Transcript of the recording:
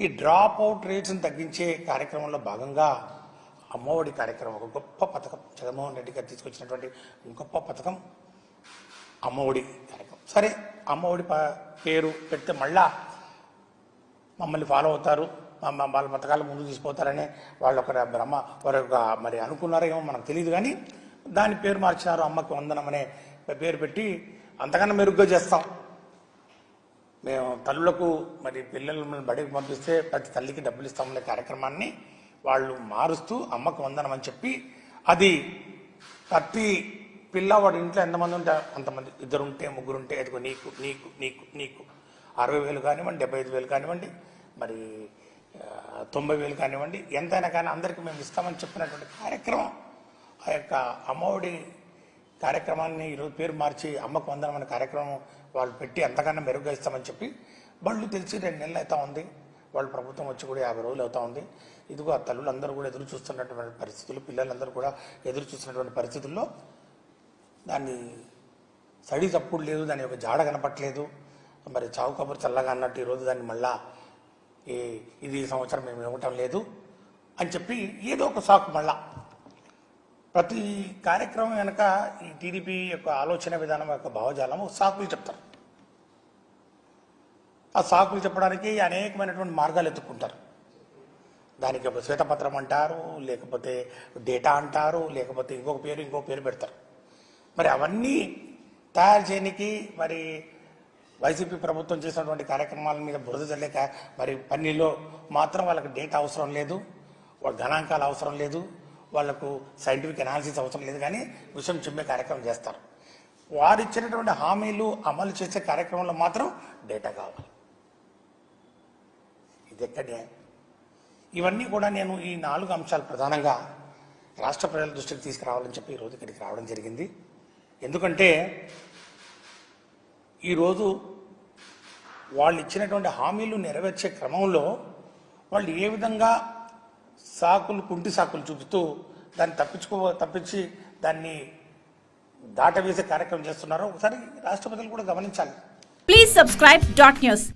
ఈ drop out రేట్స్ని తగ్గించే కార్యక్రమంలో భాగంగా అమ్మఒడి కార్యక్రమం ఒక గొప్ప పథకం, జగన్మోహన్ రెడ్డి గారు తీసుకొచ్చినటువంటి గొప్ప పథకం అమ్మఒడి కార్యక్రమం. సరే, అమ్మఒడి పేరు పెడితే మళ్ళా మమ్మల్ని ఫాలో అవుతారు, వాళ్ళ పథకాలు ముందుకు తీసుకుపోతారని వాళ్ళు ఒక బ్రహ్మ మరి అనుకున్నారేమో మనకు తెలియదు. కానీ దాని పేరు మార్చినారు, అమ్మకి వందనం అనే పేరు పెట్టి అంతకన్నా మెరుగ్గా చేస్తాం. మేము తల్లులకు మరి పిల్లలను బడికి పంపిస్తే ప్రతి తల్లికి డబ్బులు ఇస్తామనే కార్యక్రమాన్ని వాళ్ళు మారుస్తూ అమ్మకు వందనం అని చెప్పి, అది ప్రతి పిల్లవాడి ఇంట్లో ఎంతమంది ఉంటే అంతమంది, 2 ఉంటే 3 ఉంటే ఎదుగు నీకు నీకు నీకు నీకు 60,000 కానివ్వండి, 75,000 కానివ్వండి, మరి 90,000 కానివ్వండి, ఎంతైనా కానీ అందరికీ మేము ఇస్తామని చెప్పినటువంటి కార్యక్రమం. ఆ యొక్క అమ్మఒడి కార్యక్రమాన్ని ఈరోజు పేరు మార్చి అమ్మకు వందనం అనే కార్యక్రమం వాళ్ళు పెట్టి అంతకన్నా మెరుగ్గా ఇస్తామని చెప్పి బళ్ళు తెలిసి 2 నెలలు అవుతా ఉంది. వాళ్ళు ప్రభుత్వం వచ్చి కూడా 50 రోజులు అవుతా ఉంది. ఇదిగో ఆ తల్లులందరూ కూడా ఎదురు చూస్తున్నటువంటి పరిస్థితులు, పిల్లలందరూ కూడా ఎదురు చూస్తున్నటువంటి పరిస్థితుల్లో దాన్ని సడి తప్పుడు లేదు, దాని యొక్క జాడ కనపట్లేదు. మరి చావు కబురు చల్లగా అన్నట్టు ఈరోజు దాన్ని మళ్ళా ఇది ఈ సంవత్సరం మేము ఇవ్వటం లేదు అని చెప్పి ఏదో ఒక సాకు మళ్ళా ప్రతి కార్యక్రమం వెనక ఈ టీడీపీ యొక్క ఆలోచన విధానం యొక్క భావజాలము సాకులు చెప్తారు. ఆ సాకులు చెప్పడానికి అనేకమైనటువంటి మార్గాలు ఎత్తుక్కుంటారు. దానికి ఒక శ్వేతపత్రం అంటారు, లేకపోతే డేటా అంటారు, లేకపోతే ఇంకో పేరు పెడతారు. మరి అవన్నీ తయారు చేయడానికి మరి వైసీపీ ప్రభుత్వం చేసినటువంటి కార్యక్రమాల మీద బురద చల్లేక మరి పన్నీలో మాత్రం వాళ్ళకి డేటా అవసరం లేదు, వాళ్ళ గణాంకాలు అవసరం లేదు, వాళ్లకు సైంటిఫిక్ అనాలిసిస్ అవసరం లేదు, కానీ విషయం చిమ్మే కార్యక్రమం చేస్తారు. వారు ఇచ్చినటువంటి హామీలు అమలు చేసే కార్యక్రమంలో మాత్రం డేటా కావాలి. ఇది ఎక్కడే? ఇవన్నీ కూడా నేను ఈ 4 అంశాలు ప్రధానంగా రాష్ట్ర ప్రజల దృష్టికి తీసుకురావాలని చెప్పి ఈరోజు ఇక్కడికి రావడం జరిగింది. ఎందుకంటే ఈరోజు వాళ్ళు ఇచ్చినటువంటి హామీలు నెరవేర్చే క్రమంలో వాళ్ళు ఏ విధంగా కుంటి సాకులు చూపుతూ దాన్ని తప్పించి దాన్ని దాటవేసే కార్యక్రమం చేస్తున్నారో ఒకసారి రాష్ట్ర ప్రజలు కూడా గమనించాలి. Please subscribe .news.